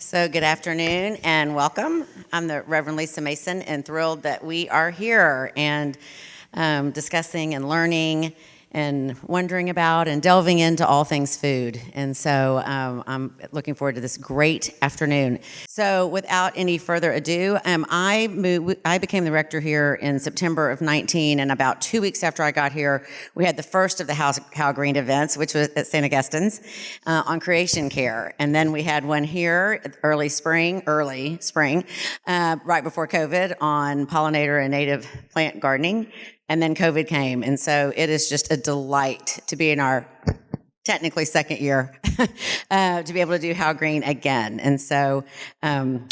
So good afternoon and welcome. I'm the Reverend Lisa Mason and thrilled that we are here and discussing and learning and wondering about and delving into all things food. And so I'm looking forward to this great afternoon. So without any further ado, I became the rector here in September of 19, and about 2 weeks after I got here, we had the first of the How Green events, which was at St. Augustine's on creation care. And then we had one here early spring, right before COVID, on pollinator and native plant gardening. And then COVID came, and so it is just a delight to be in our technically second year to be able to do How Green again. And so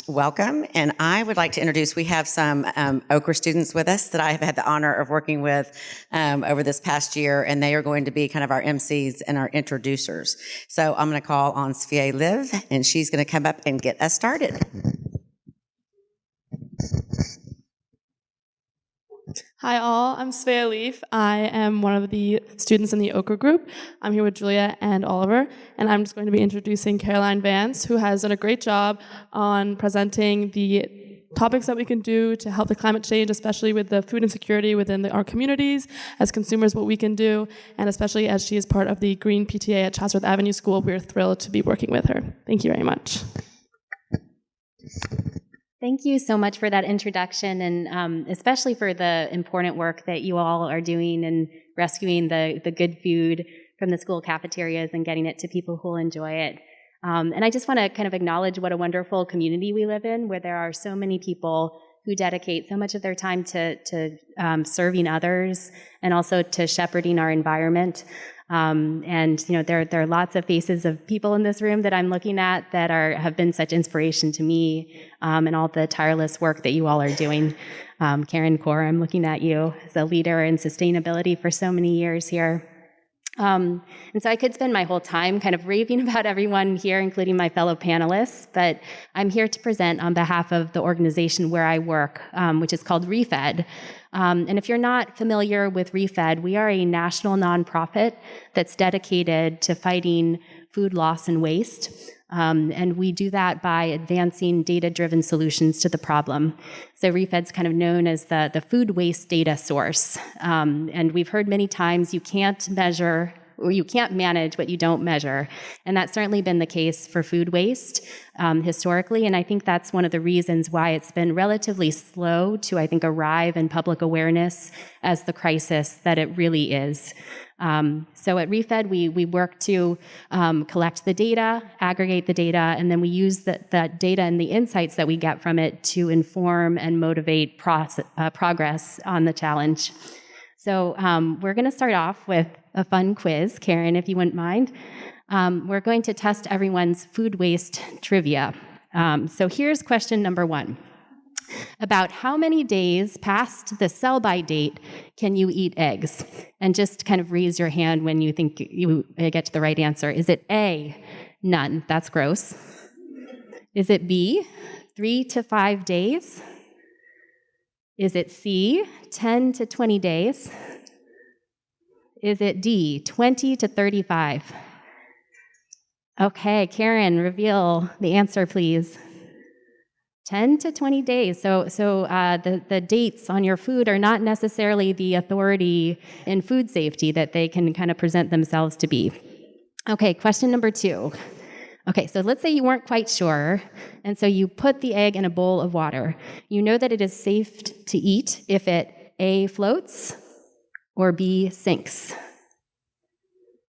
welcome, and I would like to introduce, we have some Okra students with us that I have had the honor of working with over this past year, and they are going to be kind of our MCs and our introducers. So I'm going to call on Sofia Liv, and she's going to come up and get us started. Hi all, I'm Svea Leaf. I am one of the students in the Okra group. I'm here with Julia and Oliver, and I'm just going to be introducing Caroline Vance, who has done a great job on presenting the topics that we can do to help the climate change, especially with the food insecurity within our communities, as consumers, what we can do, and especially as she is part of the Green PTA at Chatsworth Avenue School. We're thrilled to be working with her. Thank you very much. Thank you so much for that introduction, and especially for the important work that you all are doing in rescuing the good food from the school cafeterias and getting it to people who will enjoy it. And I just want to kind of acknowledge what a wonderful community we live in, where there are so many people who dedicate so much of their time to serving others and also to shepherding our environment. And you know, there are lots of faces of people in this room that I'm looking at that have been such inspiration to me, and all the tireless work that you all are doing. Karen Kaur, I'm looking at you as a leader in sustainability for so many years here. And so I could spend my whole time kind of raving about everyone here, including my fellow panelists, but I'm here to present on behalf of the organization where I work, which is called ReFed. And if you're not familiar with ReFed, we are a national nonprofit that's dedicated to fighting food loss and waste. And we do that by advancing data-driven solutions to the problem. So ReFed's kind of known as the food waste data source. And we've heard many times you can't measure or you can't manage what you don't measure. And that's certainly been the case for food waste historically. And I think that's one of the reasons why it's been relatively slow to, I think, arrive in public awareness as the crisis that it really is. So at ReFed, we work to collect the data, aggregate the data, and then we use that data and the insights that we get from it to inform and motivate progress on the challenge. So we're going to start off with a fun quiz. Karen, if you wouldn't mind. We're going to test everyone's food waste trivia. So here's question number 1. About how many days past the sell-by date can you eat eggs? And just kind of raise your hand when you think you get to the right answer. Is it A, none? That's gross. Is it B, 3 to 5 days? Is it C, 10 to 20 days? Is it D, 20 to 35? Okay, Karen, reveal the answer, please. 10 to 20 days. So the dates on your food are not necessarily the authority in food safety that they can kind of present themselves to be. Okay, question number 2. Okay, so let's say you weren't quite sure, and so you put the egg in a bowl of water. You know that it is safe to eat if it A, floats, or B, sinks.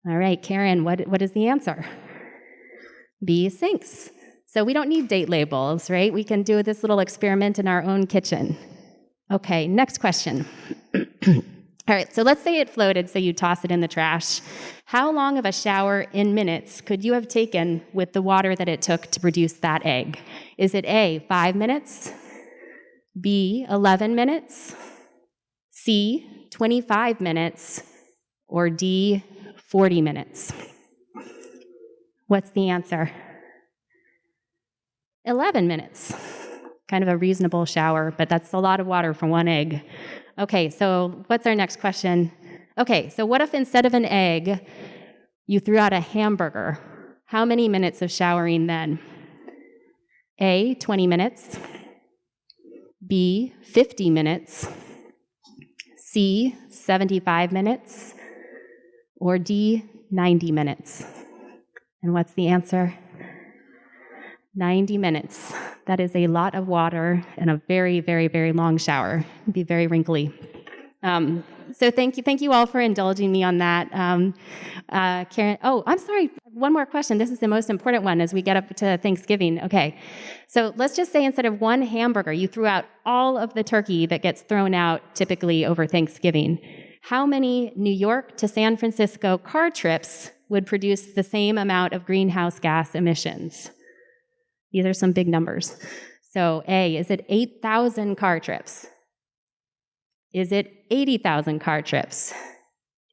All right, Karen, what is the answer? B, sinks. So we don't need date labels, right? We can do this little experiment in our own kitchen. Okay, next question. All right, so let's say it floated, so you toss it in the trash. How long of a shower in minutes could you have taken with the water that it took to produce that egg? Is it A, 5 minutes? B, 11 minutes? C, 25 minutes? Or D, 40 minutes? What's the answer? 11 minutes. Kind of a reasonable shower, but that's a lot of water for one egg. Okay, so what's our next question? Okay, so what if instead of an egg, you threw out a hamburger? How many minutes of showering then? A, 20 minutes, B, 50 minutes, C, 75 minutes, or D, 90 minutes? And what's the answer? 90 minutes. That is a lot of water and a very, very, very long shower. It'd be very wrinkly. So thank you all for indulging me on that. Karen, oh, I'm sorry, one more question. This is the most important one as we get up to Thanksgiving. Okay, so let's just say instead of one hamburger, you threw out all of the turkey that gets thrown out typically over Thanksgiving. How many New York to San Francisco car trips would produce the same amount of greenhouse gas emissions? These are some big numbers. So A, is it 8,000 car trips? Is it 80,000 car trips?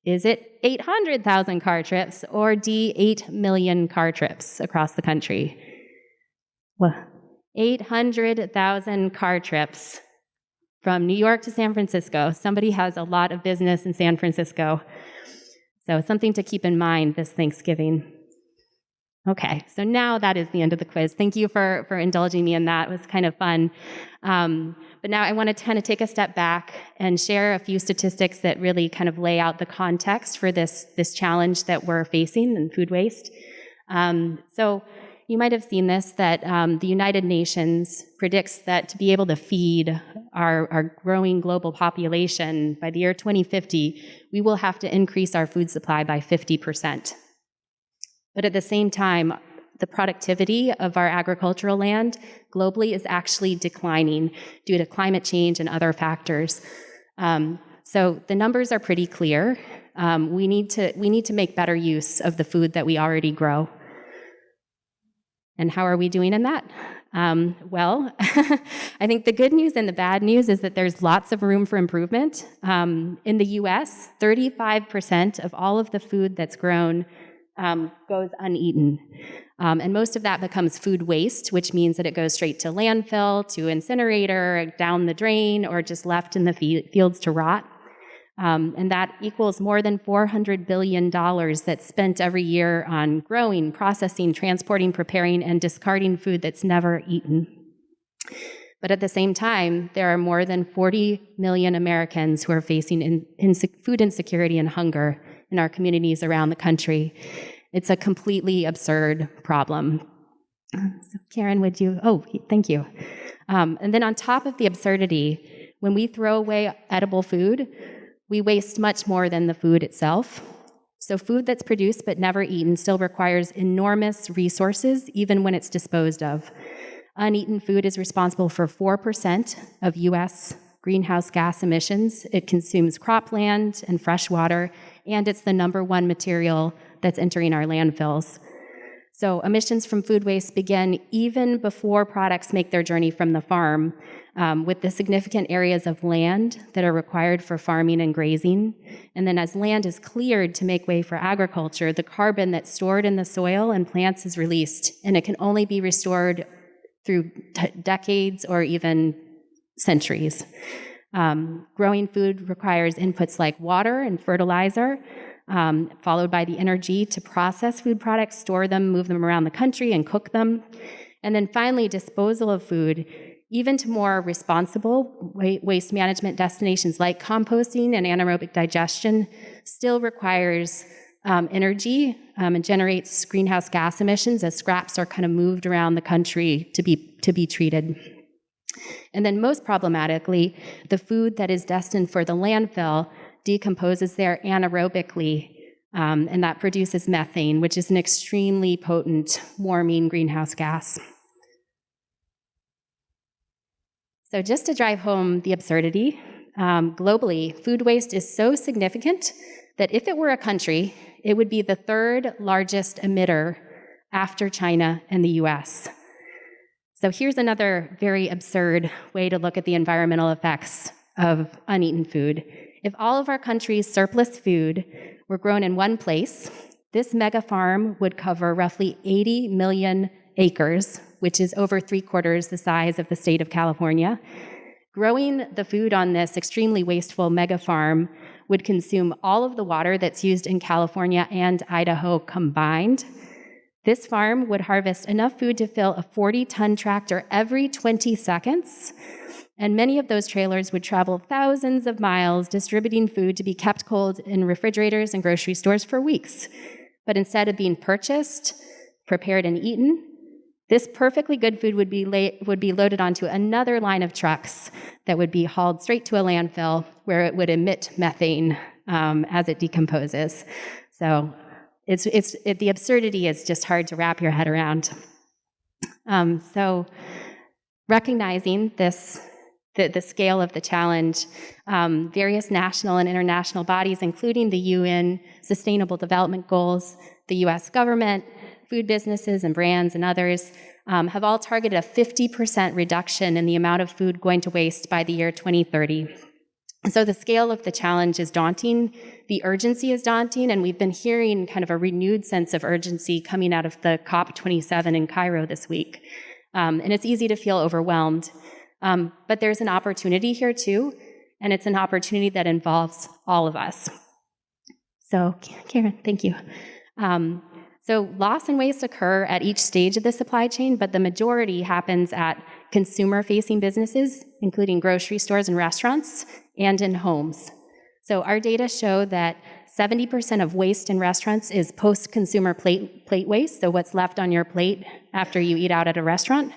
Is it 800,000 car trips? Or D, 8 million car trips across the country? Well, 800,000 car trips from New York to San Francisco. Somebody has a lot of business in San Francisco. So something to keep in mind this Thanksgiving. Okay, so now that is the end of the quiz. Thank you for indulging me in that. It was kind of fun. But now I want to kind of take a step back and share a few statistics that really kind of lay out the context for this challenge that we're facing in food waste. So you might have seen this, that the United Nations predicts that to be able to feed our growing global population by the year 2050, we will have to increase our food supply by 50%. But at the same time, the productivity of our agricultural land globally is actually declining due to climate change and other factors. So the numbers are pretty clear. We need to make better use of the food that we already grow. And how are we doing in that? Well, I think the good news and the bad news is that there's lots of room for improvement. In the US, 35% of all of the food that's grown goes uneaten. And most of that becomes food waste, which means that it goes straight to landfill, to incinerator, down the drain, or just left in the fields to rot. And that equals more than $400 billion that's spent every year on growing, processing, transporting, preparing, and discarding food that's never eaten. But at the same time, there are more than 40 million Americans who are facing food insecurity and hunger in our communities around the country. It's a completely absurd problem. So Karen, would you? Oh, thank you. And then on top of the absurdity, when we throw away edible food, we waste much more than the food itself. So food that's produced but never eaten still requires enormous resources, even when it's disposed of. Uneaten food is responsible for 4% of U.S. greenhouse gas emissions. It consumes cropland and fresh water, and it's the #1 material that's entering our landfills. So emissions from food waste begin even before products make their journey from the farm, with the significant areas of land that are required for farming and grazing. And then as land is cleared to make way for agriculture, the carbon that's stored in the soil and plants is released, and it can only be restored through decades or even centuries. Growing food requires inputs like water and fertilizer, followed by the energy to process food products, store them, move them around the country, and cook them. And then finally, disposal of food, even to more responsible waste management destinations like composting and anaerobic digestion, still requires energy and generates greenhouse gas emissions as scraps are kind of moved around the country to be treated. And then most problematically, the food that is destined for the landfill decomposes there anaerobically, and that produces methane, which is an extremely potent warming greenhouse gas. So just to drive home the absurdity, globally, food waste is so significant that if it were a country, it would be the 3rd largest emitter after China and the US. So here's another very absurd way to look at the environmental effects of uneaten food. If all of our country's surplus food were grown in one place, this mega farm would cover roughly 80 million acres, which is over 3/4 the size of the state of California. Growing the food on this extremely wasteful mega farm would consume all of the water that's used in California and Idaho combined. This farm would harvest enough food to fill a 40-ton tractor every 20 seconds, and many of those trailers would travel thousands of miles distributing food to be kept cold in refrigerators and grocery stores for weeks. But instead of being purchased, prepared, and eaten, this perfectly good food would be loaded onto another line of trucks that would be hauled straight to a landfill where it would emit methane as it decomposes. So the absurdity is just hard to wrap your head around. So recognizing this, the scale of the challenge, various national and international bodies, including the UN Sustainable Development Goals, the US government, food businesses and brands and others, have all targeted a 50% reduction in the amount of food going to waste by the year 2030. And so the scale of the challenge is daunting, the urgency is daunting, and we've been hearing kind of a renewed sense of urgency coming out of the COP27 in Cairo this week. And it's easy to feel overwhelmed. But there's an opportunity here too, and it's an opportunity that involves all of us. So, Karen, thank you. So loss and waste occur at each stage of the supply chain, but the majority happens at consumer-facing businesses, including grocery stores and restaurants, and in homes. So our data show that 70% of waste in restaurants is post-consumer plate waste, so what's left on your plate after you eat out at a restaurant.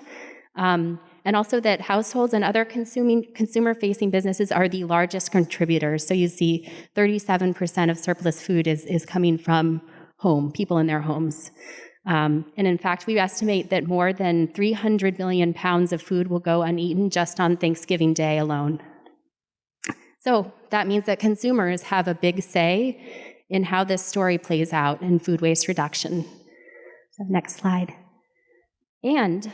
And also that households and other consumer-facing businesses are the largest contributors. So you see 37% of surplus food is coming from home, people in their homes. And in fact, we estimate that more than 300 million pounds of food will go uneaten just on Thanksgiving Day alone. So that means that consumers have a big say in how this story plays out in food waste reduction. So next slide. And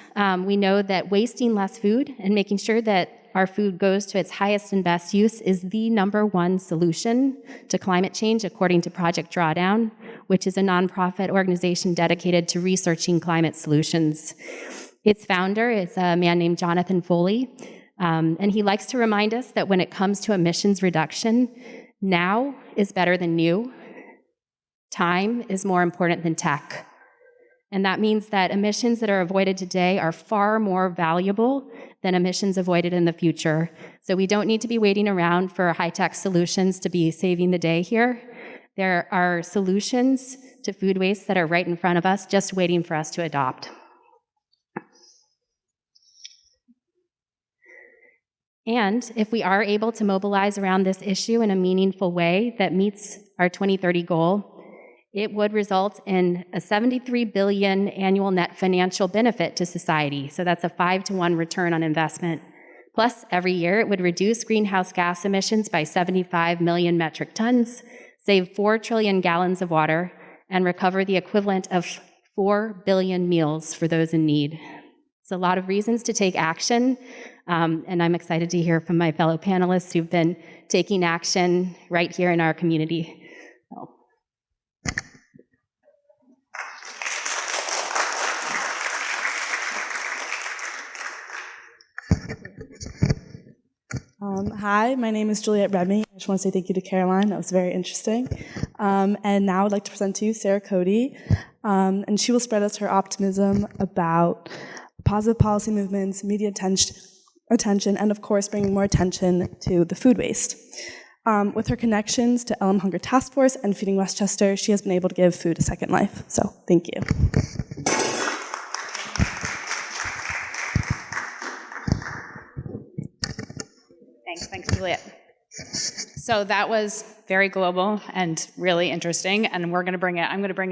we know that wasting less food and making sure that our food goes to its highest and best use is the #1 solution to climate change, according to Project Drawdown, which is a nonprofit organization dedicated to researching climate solutions. Its founder is a man named Jonathan Foley, and he likes to remind us that when it comes to emissions reduction, now is better than new. Time is more important than tech. And that means that emissions that are avoided today are far more valuable than emissions avoided in the future. So we don't need to be waiting around for high-tech solutions to be saving the day here. There are solutions to food waste that are right in front of us, just waiting for us to adopt. And if we are able to mobilize around this issue in a meaningful way that meets our 2030 goal, it would result in a $73 billion annual net financial benefit to society. So that's a 5-to-1 return on investment. Plus, every year, it would reduce greenhouse gas emissions by 75 million metric tons, save 4 trillion gallons of water, and recover the equivalent of 4 billion meals for those in need. It's a lot of reasons to take action, and I'm excited to hear from my fellow panelists who've been taking action right here in our community. Hi, my name is Juliet Redme. I just want to say thank you to Caroline. That was very interesting. And now I'd like to present to you Sarah Cody. And she will spread us her optimism about positive policy movements, media attention, and of course bringing more attention to the food waste. With her connections to LM Hunger Task Force and Feeding Westchester, she has been able to give food a second life. So thank you. Thanks, Juliet. So that was very global and really interesting, and I'm going to bring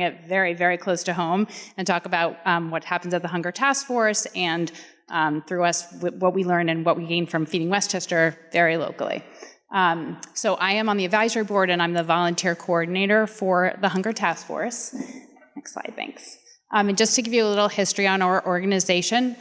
it very, very close to home and talk about what happens at the Hunger Task Force and through us, what we learn and what we gain from Feeding Westchester very locally. So I am on the advisory board, and I'm the volunteer coordinator for the Hunger Task Force. Next slide, thanks. And just to give you a little history on our organization,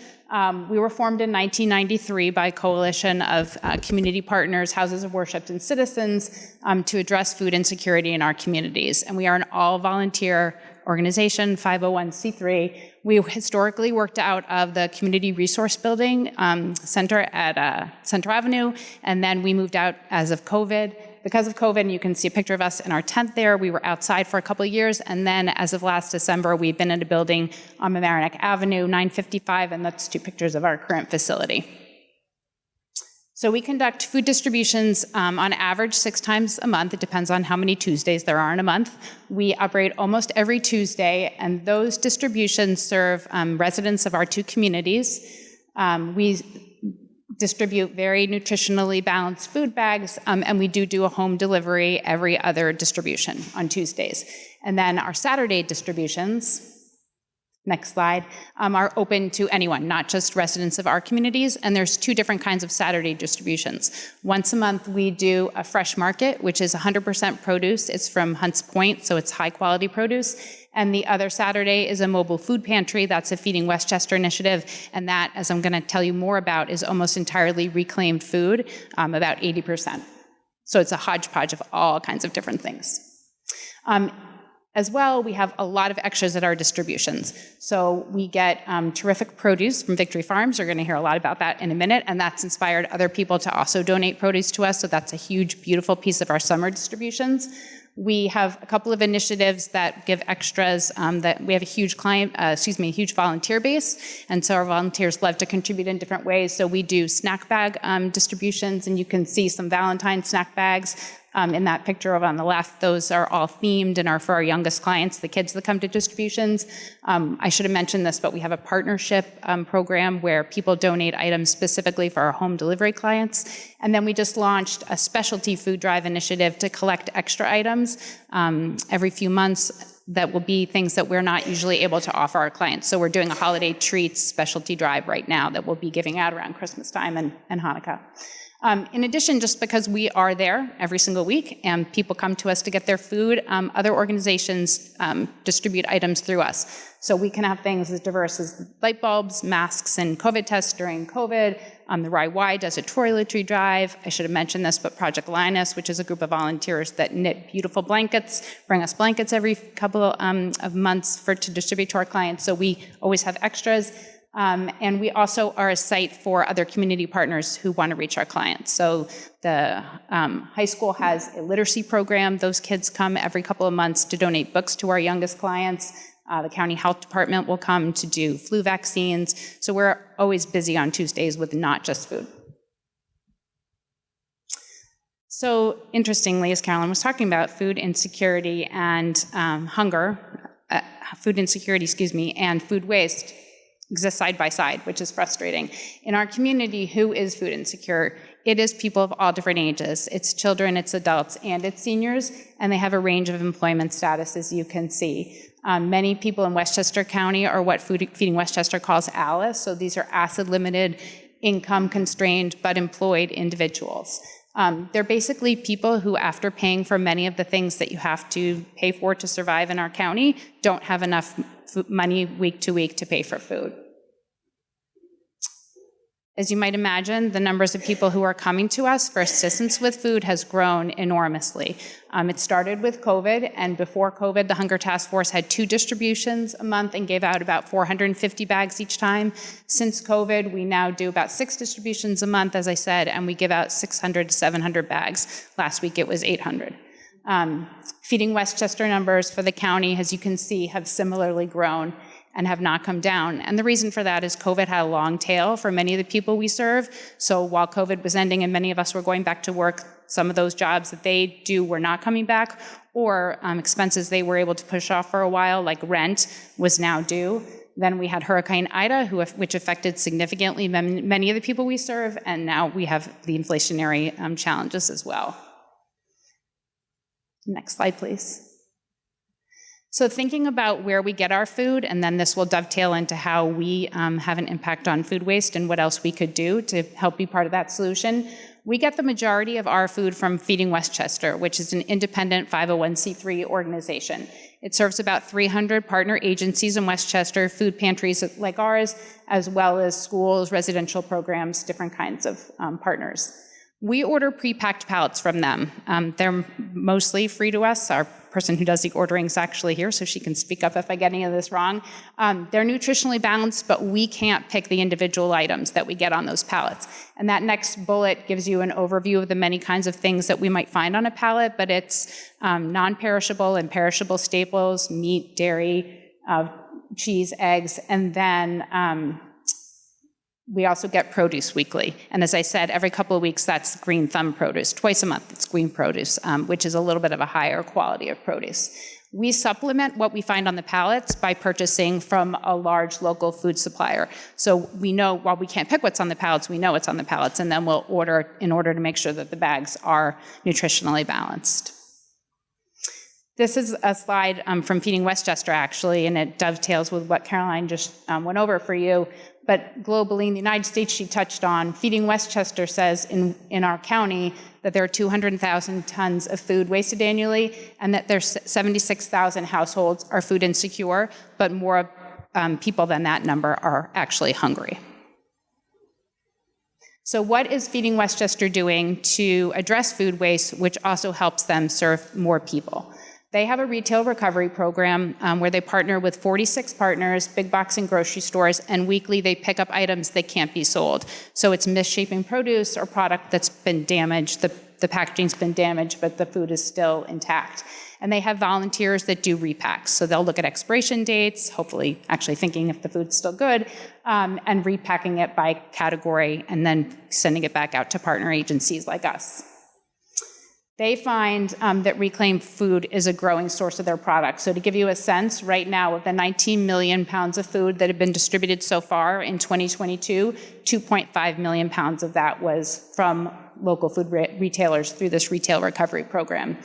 we were formed in 1993 by a coalition of community partners, houses of worship, and citizens to address food insecurity in our communities. And we are an all-volunteer organization, 501c3. We historically worked out of the Community Resource Building Center at Central Avenue, and then we moved out as of COVID. because of COVID, and you can see a picture of us in our tent there. We were outside for a couple of years, and then as of last December, we've been in a building on Mamaroneck Avenue, 955, and that's 2 pictures of our current facility. So we conduct food distributions on average 6 times a month. It depends on how many Tuesdays there are in a month. We operate almost every Tuesday, and those distributions serve residents of our 2 communities. We distribute very nutritionally balanced food bags, and we do a home delivery every other distribution on Tuesdays. And then our Saturday distributions, next slide, are open to anyone, not just residents of our communities. And there's 2 different kinds of Saturday distributions. Once a month, we do a fresh market, which is 100% produce. It's from Hunts Point, so it's high quality produce. And the other Saturday is a mobile food pantry. That's a Feeding Westchester initiative. And that, as I'm going to tell you more about, is almost entirely reclaimed food, about 80%. So it's a hodgepodge of all kinds of different things. As well, we have a lot of extras at our distributions. So we get terrific produce from Victory Farms. You're going to hear a lot about that in a minute, and that's inspired other people to also donate produce to us, so that's a huge, beautiful piece of our summer distributions. We have a couple of initiatives that give extras, that we have a huge huge volunteer base, and so our volunteers love to contribute in different ways. So we do snack bag distributions, and you can see some Valentine snack bags in that picture over on the left. Those are all themed and are for our youngest clients, the kids that come to distributions. I should have mentioned this, but we have a partnership program where people donate items specifically for our home delivery clients. And then we just launched a specialty food drive initiative to collect extra items every few months that will be things that we're not usually able to offer our clients. So we're doing a holiday treats specialty drive right now that we'll be giving out around Christmas time and Hanukkah. In addition, just because we are there every single week and people come to us to get their food, other organizations distribute items through us. So we can have things as diverse as light bulbs, masks, and COVID tests during COVID. The RYY does a toiletry drive. I should have mentioned this, but Project Linus, which is a group of volunteers that knit beautiful blankets, bring us blankets every couple of months to distribute to our clients. So we always have extras. And we also are a site for other community partners who want to reach our clients. So the high school has a literacy program. Those kids come every couple of months to donate books to our youngest clients. The county health department will come to do flu vaccines. So we're always busy on Tuesdays with not just food. So interestingly, as Carolyn was talking about, food insecurity and food insecurity, and food waste exist side by side, which is frustrating. In our community, who is food insecure? It is people of all different ages. It's children, it's adults, and it's seniors, and they have a range of employment status, as you can see. Many people in Westchester County are what Feeding Westchester calls ALICE, so these are acid-limited, income-constrained, but employed individuals. They're basically people who, after paying for many of the things that you have to pay for to survive in our county, don't have enough money week to week to pay for food. As you might imagine, the numbers of people who are coming to us for assistance with food has grown enormously. It started with COVID, and before COVID, the Hunger Task Force had 2 distributions a month and gave out about 450 bags each time. Since COVID, we now do about 6 distributions a month, as I said, and we give out 600 to 700 bags. Last week, it was 800. Feeding Westchester numbers for the county, as you can see, have similarly grown and have not come down. And the reason for that is COVID had a long tail for many of the people we serve. So while COVID was ending and many of us were going back to work, some of those jobs that they do were not coming back, or expenses they were able to push off for a while, like rent, was now due. Then we had Hurricane Ida, which affected significantly many of the people we serve, and now we have the inflationary challenges as well. Next slide, please. So thinking about where we get our food, and then this will dovetail into how we have an impact on food waste and what else we could do to help be part of that solution. We get the majority of our food from Feeding Westchester, which is an independent 501c3 organization. It serves about 300 partner agencies in Westchester, food pantries like ours, as well as schools, residential programs, different kinds of partners. We order pre-packed pallets from them. They're mostly free to us. Our person who does the ordering is actually here, so she can speak up if I get any of this wrong. They're nutritionally balanced, but we can't pick the individual items that we get on those pallets. And that next bullet gives you an overview of the many kinds of things that we might find on a pallet, but it's non-perishable and perishable staples, meat, dairy, cheese, eggs, and then we also get produce weekly. And as I said, every couple of weeks, that's green thumb produce. Twice a month, it's green produce, which is a little bit of a higher quality of produce. We supplement what we find on the pallets by purchasing from a large local food supplier. So we know, while we can't pick what's on the pallets, we know what's on the pallets, and then we'll order in order to make sure that the bags are nutritionally balanced. This is a slide from Feeding Westchester, actually, and it dovetails with what Caroline just went over for you. But globally, in the United States, she touched on, Feeding Westchester says in our county that there are 200,000 tons of food wasted annually, and that there's 76,000 households are food insecure, but more people than that number are actually hungry. So what is Feeding Westchester doing to address food waste, which also helps them serve more people? They have a retail recovery program where they partner with 46 partners, big box and grocery stores, and weekly they pick up items that can't be sold. So it's misshapen produce or product that's been damaged, the packaging's been damaged, but the food is still intact. And they have volunteers that do repacks. So they'll look at expiration dates, hopefully actually thinking if the food's still good, and repacking it by category and then sending it back out to partner agencies like us. They find that reclaimed food is a growing source of their products. So to give you a sense, right now, of the 19 million pounds of food that have been distributed so far in 2022, 2.5 million pounds of that was from local food retailers through this retail recovery program.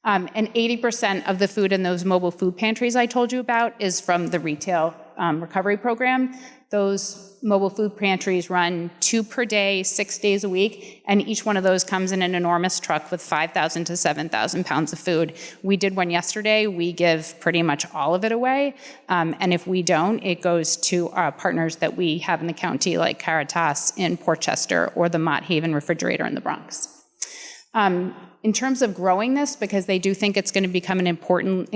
And 80% of the food in those mobile food pantries I told you about is from the retail recovery program. Those mobile food pantries run 2 per day, 6 days a week, and each one of those comes in an enormous truck with 5,000 to 7,000 pounds of food. We did one yesterday. We give pretty much all of it away, and if we don't, it goes to partners that we have in the county, like Caritas in Portchester or the Mott Haven Refrigerator in the Bronx. In terms of growing this, because they do think it's going to become an important,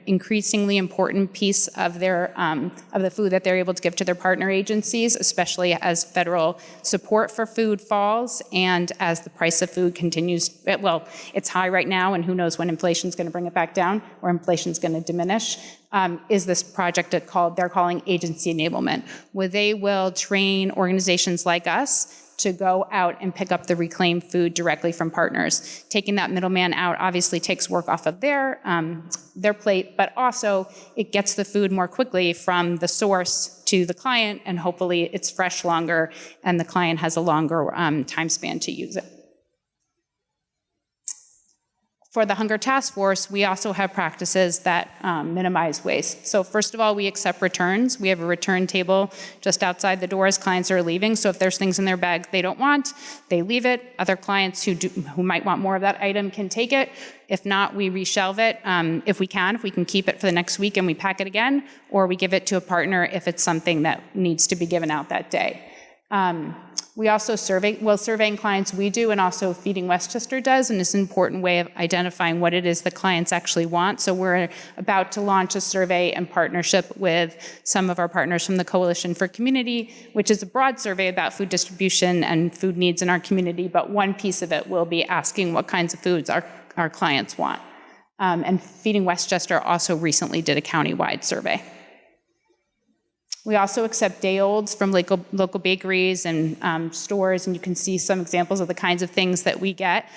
increasingly important piece of their of the food that they're able to give to their partner agencies, especially as federal support for food falls and as the price of food continues. Well, it's high right now, and who knows when inflation is going to bring it back down or inflation is going to diminish. Is this project they're calling agency enablement, where they will train organizations like us to go out and pick up the reclaimed food directly from partners. Taking that middleman out obviously takes work off of their plate, but also it gets the food more quickly from the source to the client, and hopefully it's fresh longer and the client has a longer time span to use it. For the Hunger Task Force, we also have practices that minimize waste. So first of all, we accept returns. We have a return table just outside the door as clients are leaving. So if there's things in their bag they don't want, they leave it. Other clients who might want more of that item can take it. If not, we reshelve it if we can keep it for the next week and we pack it again, or we give it to a partner if it's something that needs to be given out that day. We also surveying clients we do, and also Feeding Westchester does, and it's an important way of identifying what it is the clients actually want. So we're about to launch a survey in partnership with some of our partners from the Coalition for Community, which is a broad survey about food distribution and food needs in our community, but one piece of it will be asking what kinds of foods our clients want. And Feeding Westchester also recently did a countywide survey. We also accept day-olds from local bakeries and stores, and you can see some examples of the kinds of things that we get.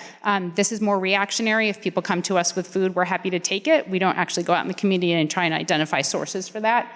This is more reactionary. If people come to us with food, we're happy to take it. We don't actually go out in the community and try and identify sources for that.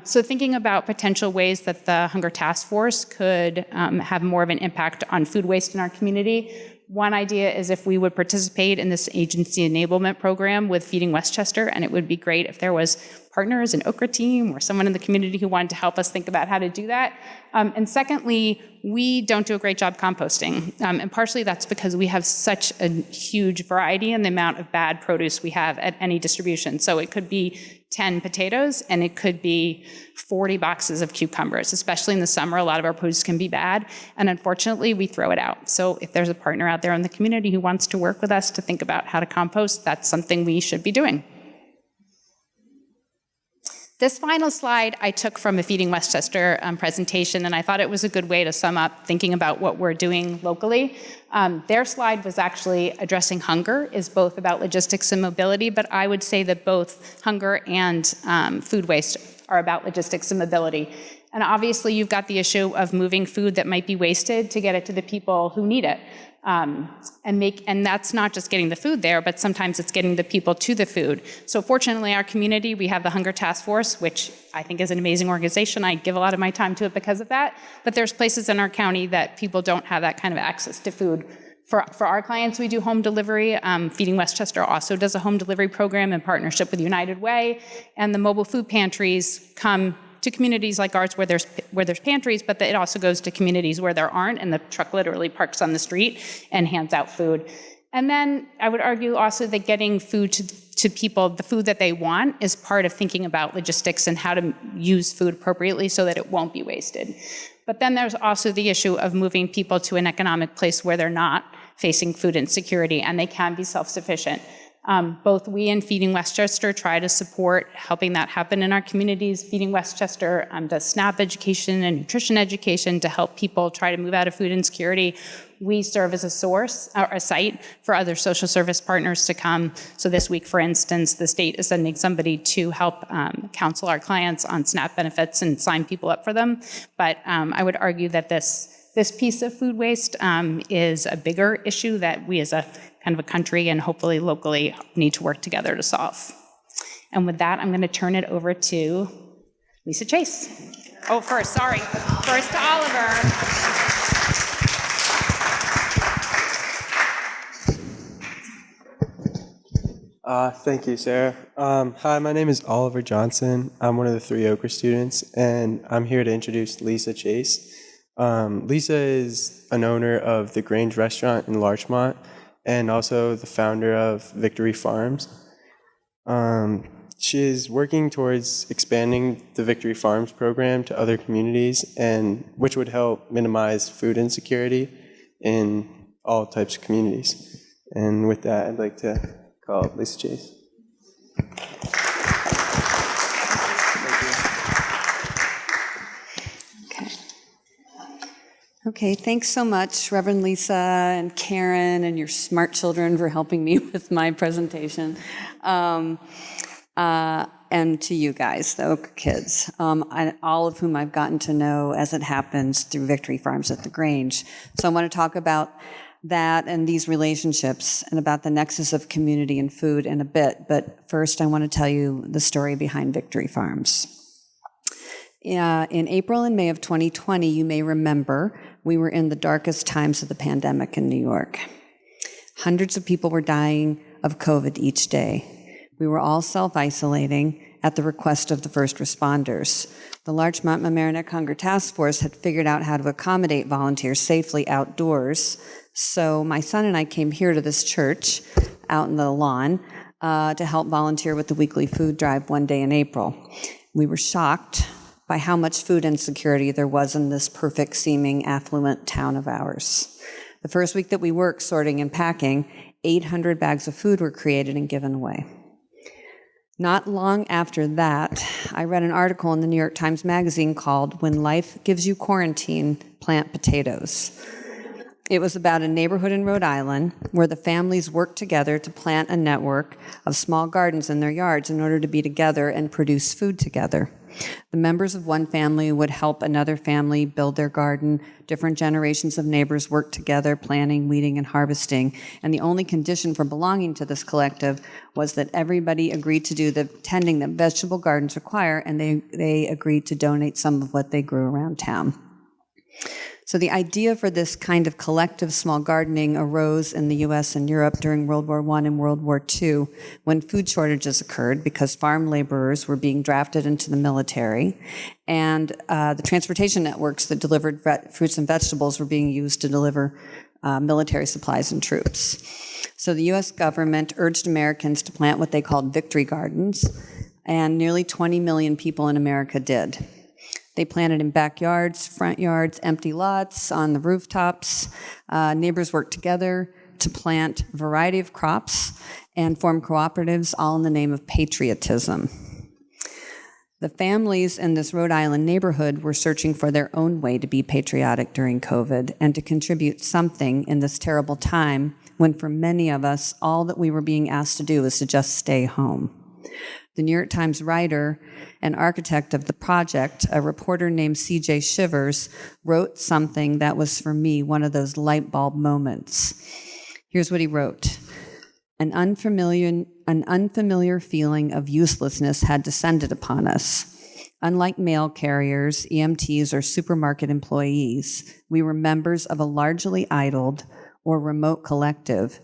So thinking about potential ways that the Hunger Task Force could have more of an impact on food waste in our community. One idea is if we would participate in this agency enablement program with Feeding Westchester, and it would be great if there was partners, an Okra team, or someone in the community who wanted to help us think about how to do that. And secondly, we don't do a great job composting. And partially that's because we have such a huge variety in the amount of bad produce we have at any distribution. So it could be 10 potatoes, and it could be 40 boxes of cucumbers. Especially in the summer, a lot of our produce can be bad, and unfortunately, we throw it out. So if there's a partner out there in the community who wants to work with us to think about how to compost, that's something we should be doing. This final slide I took from a Feeding Westchester presentation, and I thought it was a good way to sum up thinking about what we're doing locally. Their slide was actually addressing hunger, is both about logistics and mobility, but I would say that both hunger and food waste are about logistics and mobility. And obviously you've got the issue of moving food that might be wasted to get it to the people who need it. And that's not just getting the food there, but sometimes it's getting the people to the food. So fortunately, our community, we have the Hunger Task Force, which I think is an amazing organization. I give a lot of my time to it because of that. But there's places in our county that people don't have that kind of access to food. For our clients, we do home delivery. Feeding Westchester also does a home delivery program in partnership with United Way. And the mobile food pantries come to communities like ours where there's pantries, but it also goes to communities where there aren't, and the truck literally parks on the street and hands out food. And then I would argue also that getting food to people, the food that they want, is part of thinking about logistics and how to use food appropriately so that it won't be wasted. But then there's also the issue of moving people to an economic place where they're not facing food insecurity and they can be self-sufficient. Both we and Feeding Westchester try to support helping that happen in our communities. Feeding Westchester does SNAP education and nutrition education to help people try to move out of food insecurity. We serve as a source, or a site, for other social service partners to come. So this week, for instance, the state is sending somebody to help counsel our clients on SNAP benefits and sign people up for them. But I would argue that this piece of food waste is a bigger issue that we as a kind of a country and hopefully locally need to work together to solve. And with that, I'm going to turn it over to Lisa Chase. Oh, first to Oliver. Thank you, Sarah. Hi, my name is Oliver Johnson. I'm one of the 3 Ochre students, and I'm here to introduce Lisa Chase. Lisa is an owner of the Grange restaurant in Larchmont and also the founder of Victory Farms. She is working towards expanding the Victory Farms program to other communities, and which would help minimize food insecurity in all types of communities. And with that, I'd like to call up Lisa Chase. Okay, thanks so much, Reverend Lisa and Karen and your smart children for helping me with my presentation. And to you guys, the Ochre kids, all of whom I've gotten to know as it happens through Victory Farms at the Grange. So I want to talk about that and these relationships and about the nexus of community and food in a bit. But first, I want to tell you the story behind Victory Farms. In April and May of 2020, you may remember, we were in the darkest times of the pandemic in New York. Hundreds of people were dying of COVID each day. We were all self-isolating at the request of the first responders. The Larchmont Mamaroneck Hunger Task Force had figured out how to accommodate volunteers safely outdoors. So my son and I came here to this church out in the lawn to help volunteer with the weekly food drive one day in April. We were shocked by how much food insecurity there was in this perfect-seeming affluent town of ours. The first week that we worked sorting and packing, 800 bags of food were created and given away. Not long after that, I read an article in the New York Times Magazine called "When Life Gives You Quarantine, Plant Potatoes." It was about a neighborhood in Rhode Island where the families worked together to plant a network of small gardens in their yards in order to be together and produce food together. The members of one family would help another family build their garden. Different generations of neighbors worked together, planting, weeding, and harvesting. And the only condition for belonging to this collective was that everybody agreed to do the tending that vegetable gardens require, and they agreed to donate some of what they grew around town. So the idea for this kind of collective small gardening arose in the US and Europe during World War I and World War II, when food shortages occurred because farm laborers were being drafted into the military, and the transportation networks that delivered fruits and vegetables were being used to deliver military supplies and troops. So the US government urged Americans to plant what they called victory gardens, and nearly 20 million people in America did. They planted in backyards, front yards, empty lots, on the rooftops. Neighbors worked together to plant a variety of crops and form cooperatives, all in the name of patriotism. The families in this Rhode Island neighborhood were searching for their own way to be patriotic during COVID and to contribute something in this terrible time when, for many of us, all that we were being asked to do was to just stay home. The New York Times writer and architect of the project, a reporter named C.J. Shivers, wrote something that was, for me, one of those light bulb moments. Here's what he wrote. An unfamiliar feeling of uselessness had descended upon us. Unlike mail carriers, EMTs, or supermarket employees, we were members of a largely idled or remote collective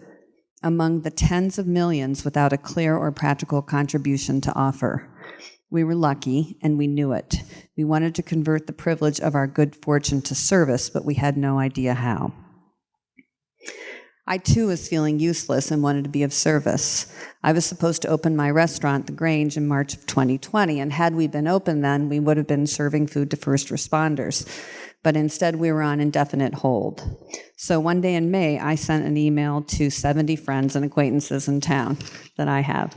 among the tens of millions without a clear or practical contribution to offer. We were lucky, and we knew it. We wanted to convert the privilege of our good fortune to service, but we had no idea how. I, too, was feeling useless and wanted to be of service. I was supposed to open my restaurant, The Grange, in March of 2020, and had we been open then, we would have been serving food to first responders. But instead, we were on indefinite hold. So one day in May, I sent an email to 70 friends and acquaintances in town that I have.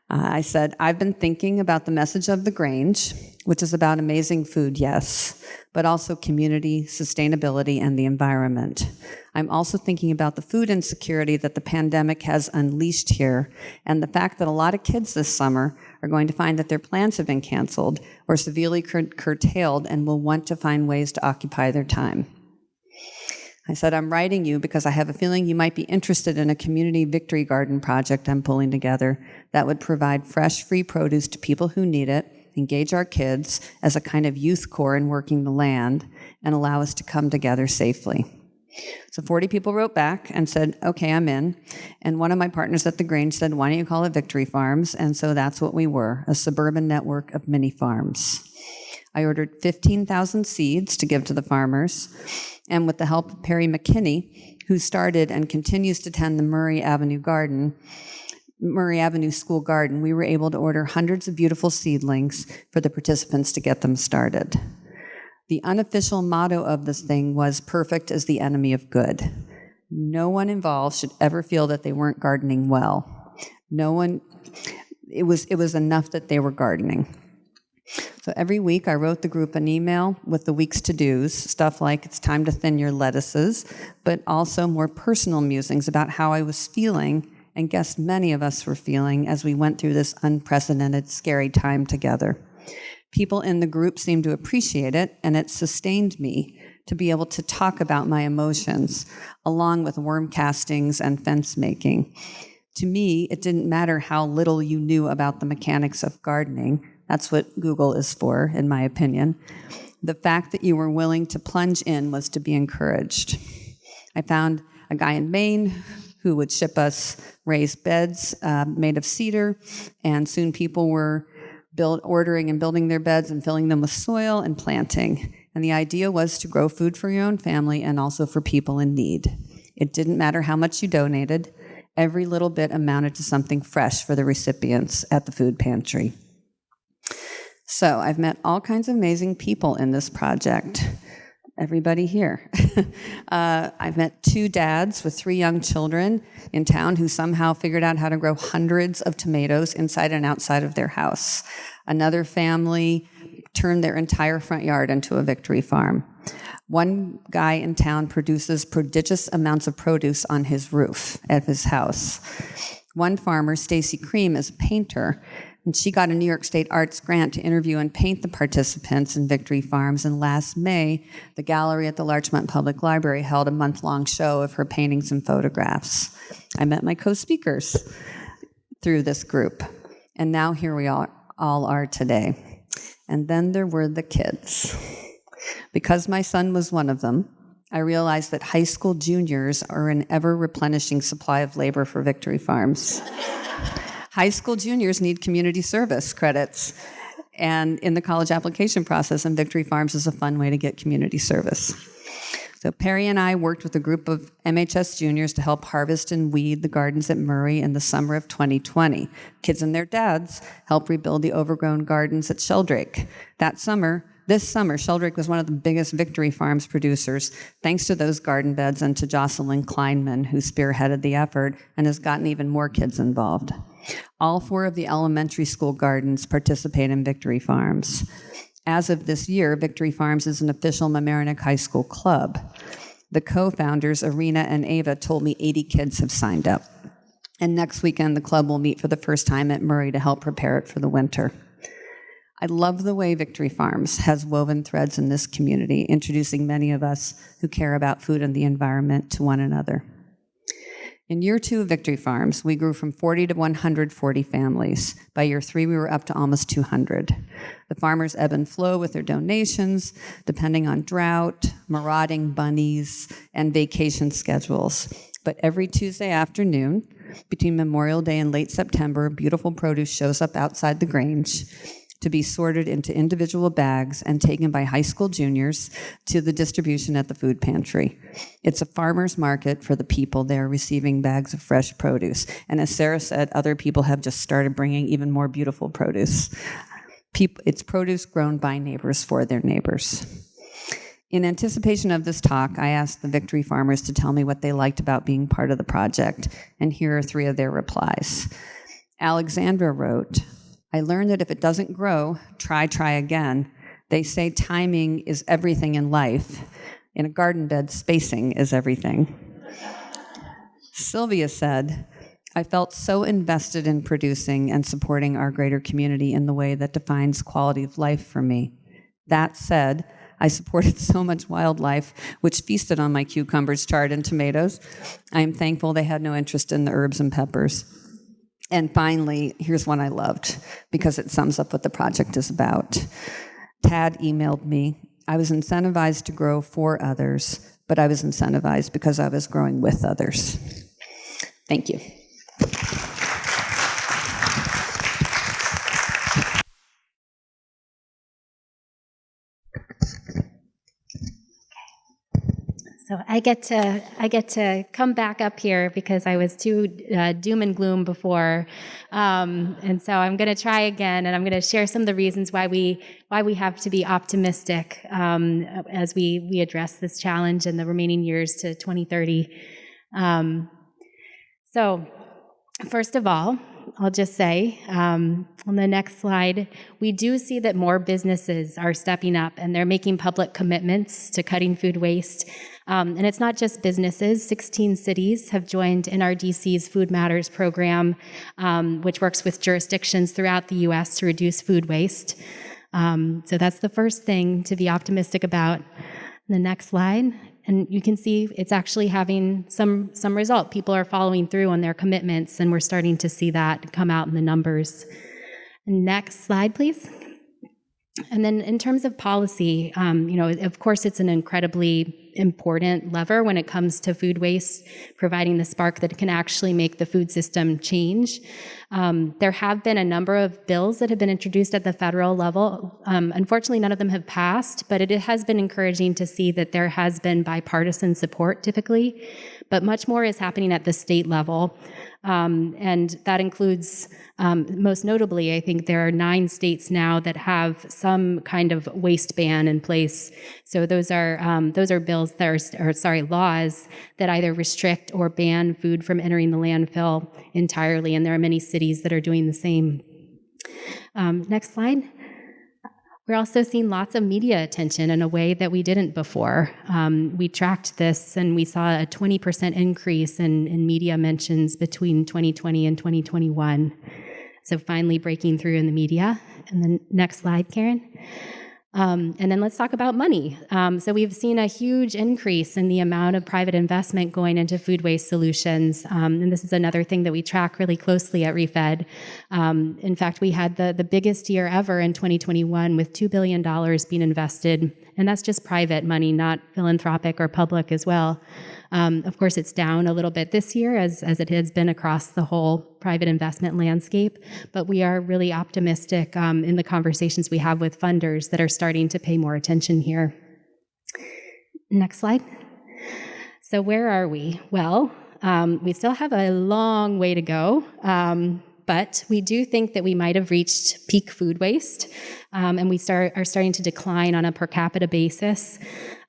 I said, I've been thinking about the message of The Grange, which is about amazing food, yes, but also community, sustainability, and the environment. I'm also thinking about the food insecurity that the pandemic has unleashed here, and the fact that a lot of kids this summer are going to find that their plans have been canceled or severely curtailed and will want to find ways to occupy their time. I said, I'm writing you because I have a feeling you might be interested in a community victory garden project I'm pulling together that would provide fresh, free produce to people who need it, engage our kids as a kind of youth corps in working the land, and allow us to come together safely. So 40 people wrote back and said, okay, I'm in. And one of my partners at The Grange said, why don't you call it Victory Farms? And so that's what we were, a suburban network of mini farms. I ordered 15,000 seeds to give to the farmers, and with the help of Perry McKinney, who started and continues to tend the Murray Avenue School Garden, we were able to order hundreds of beautiful seedlings for the participants to get them started. The unofficial motto of this thing was, perfect is the enemy of good. No one involved should ever feel that they weren't gardening well. It was enough that they were gardening. So every week I wrote the group an email with the week's to-dos, stuff like it's time to thin your lettuces, but also more personal musings about how I was feeling and guessed many of us were feeling as we went through this unprecedented, scary time together. People in the group seemed to appreciate it, and it sustained me to be able to talk about my emotions, along with worm castings and fence making. To me, it didn't matter how little you knew about the mechanics of gardening. That's what Google is for, in my opinion. The fact that you were willing to plunge in was to be encouraged. I found a guy in Maine who would ship us raised beds made of cedar, and soon people were ordering and building their beds and filling them with soil and planting. And the idea was to grow food for your own family and also for people in need. It didn't matter how much you donated. Every little bit amounted to something fresh for the recipients at the food pantry. So I've met all kinds of amazing people in this project. Everybody here. I've met 2 dads with 3 young children in town who somehow figured out how to grow hundreds of tomatoes inside and outside of their house. Another family turned their entire front yard into a victory farm. One guy in town produces prodigious amounts of produce on his roof at his house. One farmer, Stacy Cream, is a painter, and she got a New York State Arts grant to interview and paint the participants in Victory Farms. And last May, the gallery at the Larchmont Public Library held a month-long show of her paintings and photographs. I met my co-speakers through this group. And now here we all are today. And then there were the kids. Because my son was one of them, I realized that high school juniors are an ever-replenishing supply of labor for Victory Farms. High school juniors need community service credits, and in the college application process, and Victory Farms is a fun way to get community service. So Perry and I worked with a group of MHS juniors to help harvest and weed the gardens at Murray in the summer of 2020. Kids and their dads helped rebuild the overgrown gardens at Sheldrake. This summer, Sheldrake was one of the biggest Victory Farms producers, thanks to those garden beds and to Jocelyn Kleinman, who spearheaded the effort and has gotten even more kids involved. All 4 of the elementary school gardens participate in Victory Farms. As of this year, Victory Farms is an official Mamaroneck High School club. The co-founders, Arena and Ava, told me 80 kids have signed up. And next weekend, the club will meet for the first time at Murray to help prepare it for the winter. I love the way Victory Farms has woven threads in this community, introducing many of us who care about food and the environment to one another. In year 2 of Victory Farms, we grew from 40 to 140 families. By year 3, we were up to almost 200. The farmers ebb and flow with their donations, depending on drought, marauding bunnies, and vacation schedules. But every Tuesday afternoon, between Memorial Day and late September, beautiful produce shows up outside the Grange to be sorted into individual bags and taken by high school juniors to the distribution at the food pantry. It's a farmer's market for the people there receiving bags of fresh produce. And as Sarah said, other people have just started bringing even more beautiful produce. It's produce grown by neighbors for their neighbors. In anticipation of this talk, I asked the Victory Farmers to tell me what they liked about being part of the project, and here are 3 of their replies. Alexandra wrote, "I learned that if it doesn't grow, try again. They say timing is everything in life. In a garden bed, spacing is everything." Sylvia said, "I felt so invested in producing and supporting our greater community in the way that defines quality of life for me. That said, I supported so much wildlife, which feasted on my cucumbers, chard, and tomatoes. I am thankful they had no interest in the herbs and peppers." And finally, here's one I loved, because it sums up what the project is about. Tad emailed me, "I was incentivized to grow for others, but I was incentivized because I was growing with others." Thank you. So I get to come back up here because I was too doom and gloom before, and so I'm going to try again, and I'm going to share some of the reasons why we have to be optimistic as we address this challenge in the remaining years to 2030. So first of all, I'll just say on the next slide, we do see that more businesses are stepping up and they're making public commitments to cutting food waste. And it's not just businesses. 16 cities have joined NRDC's Food Matters program, which works with jurisdictions throughout the U.S. to reduce food waste. So that's the first thing to be optimistic about. The next slide. And you can see it's actually having some result. People are following through on their commitments, and we're starting to see that come out in the numbers. Next slide, please. And then in terms of policy, of course, it's an incredibly important lever when it comes to food waste, providing the spark that can actually make the food system change. There have been a number of bills that have been introduced at the federal level. Unfortunately, none of them have passed, but it has been encouraging to see that there has been bipartisan support typically, but much more is happening at the state level. And that includes, most notably, I think there are 9 states now that have some kind of waste ban in place. So those are bills that are laws that either restrict or ban food from entering the landfill entirely, and there are many cities that are doing the same. Next slide. We're also seeing lots of media attention in a way that we didn't before. We tracked this and we saw a 20% increase in media mentions between 2020 and 2021. So finally breaking through in the media. And then next slide, Karen. And then let's talk about money. So we've seen a huge increase in the amount of private investment going into food waste solutions. And this is another thing that we track really closely at ReFed. In fact, we had the biggest year ever in 2021 with $2 billion being invested. And that's just private money, not philanthropic or public as well. Of course, it's down a little bit this year, as it has been across the whole private investment landscape, but we are really optimistic in the conversations we have with funders that are starting to pay more attention here. Next slide. So where are we? Well, we still have a long way to go, but we do think that we might have reached peak food waste, and we are starting to decline on a per capita basis.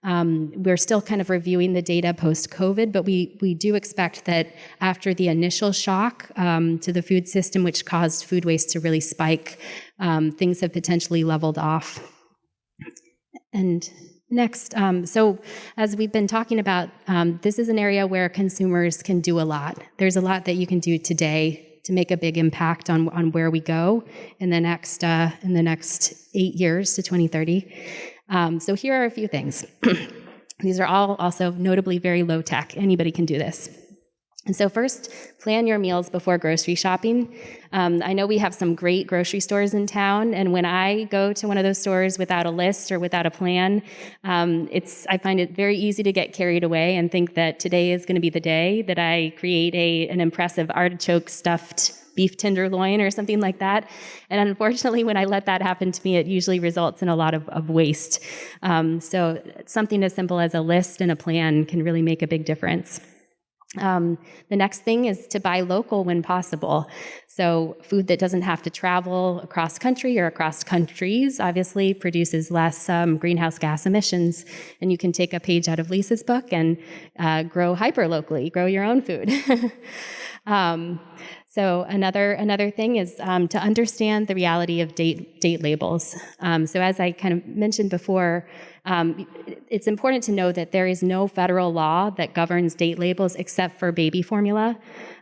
We're still kind of reviewing the data post-COVID, but we do expect that after the initial shock to the food system, which caused food waste to really spike, things have potentially leveled off. And next, so as we've been talking about, this is an area where consumers can do a lot. There's a lot that you can do today to make a big impact on where we go in the next 8 years to 2030. So here are a few things. These are all also notably very low tech. Anybody can do this. And so first, plan your meals before grocery shopping. I know we have some great grocery stores in town, and when I go to one of those stores without a list or without a plan, I find it very easy to get carried away and think that today is going to be the day that I create an impressive artichoke stuffed beef tenderloin or something like that. And unfortunately, when I let that happen to me, it usually results in a lot of waste. So something as simple as a list and a plan can really make a big difference. The next thing is to buy local when possible. So food that doesn't have to travel across country or across countries obviously produces less greenhouse gas emissions. And you can take a page out of Lisa's book and grow hyper-locally, grow your own food. So another thing is to understand the reality of date labels. So as I kind of mentioned before, it's important to know that there is no federal law that governs date labels except for baby formula.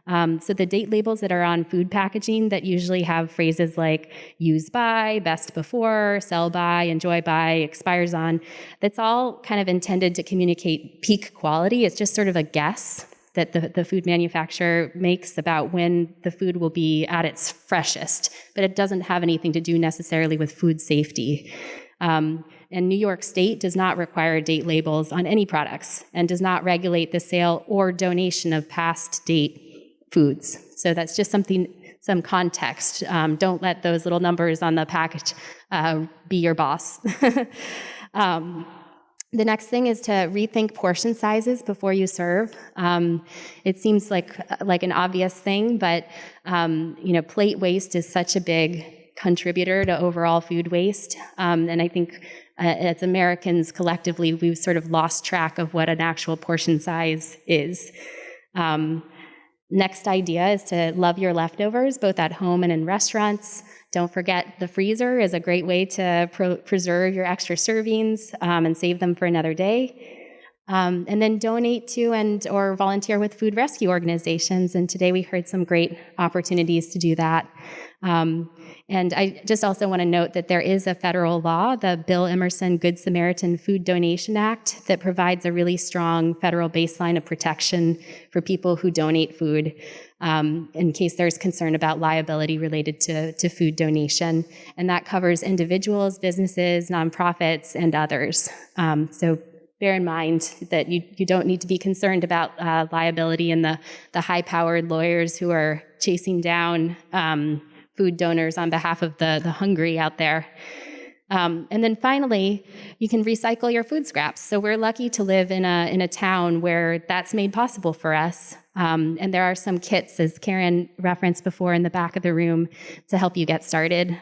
So the date labels that are on food packaging that usually have phrases like use by, best before, sell by, enjoy by, expires on, that's all kind of intended to communicate peak quality. It's just sort of a guess that the food manufacturer makes about when the food will be at its freshest, but it doesn't have anything to do necessarily with food safety. And New York State does not require date labels on any products and does not regulate the sale or donation of past date foods. So that's just some context. Don't let those little numbers on the package be your boss. The next thing is to rethink portion sizes before you serve. It seems like an obvious thing, but plate waste is such a big contributor to overall food waste. And I think as Americans collectively, we've sort of lost track of what an actual portion size is. Next idea is to love your leftovers, both at home and in restaurants. Don't forget the freezer is a great way to preserve your extra servings and save them for another day. And then donate to or volunteer with food rescue organizations. And today we heard some great opportunities to do that. And I just also want to note that there is a federal law, the Bill Emerson Good Samaritan Food Donation Act, that provides a really strong federal baseline of protection for people who donate food in case there's concern about liability related to food donation. And that covers individuals, businesses, nonprofits, and others. So bear in mind that you don't need to be concerned about liability and the high-powered lawyers who are chasing down food donors on behalf of the hungry out there. And then finally, you can recycle your food scraps. So we're lucky to live in a town where that's made possible for us. And there are some kits, as Karen referenced before, in the back of the room to help you get started.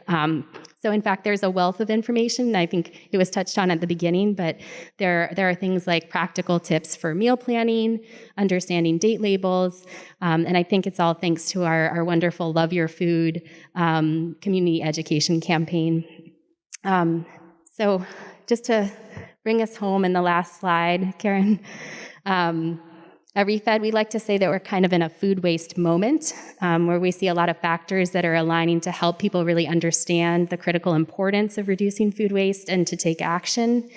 So in fact, there's a wealth of information. I think it was touched on at the beginning, but there are things like practical tips for meal planning, understanding date labels, and I think it's all thanks to our wonderful Love Your Food community education campaign. So just to bring us home in the last slide, Karen, at ReFed, we like to say that we're kind of in a food waste moment where we see a lot of factors that are aligning to help people really understand the critical importance of reducing food waste and to take action.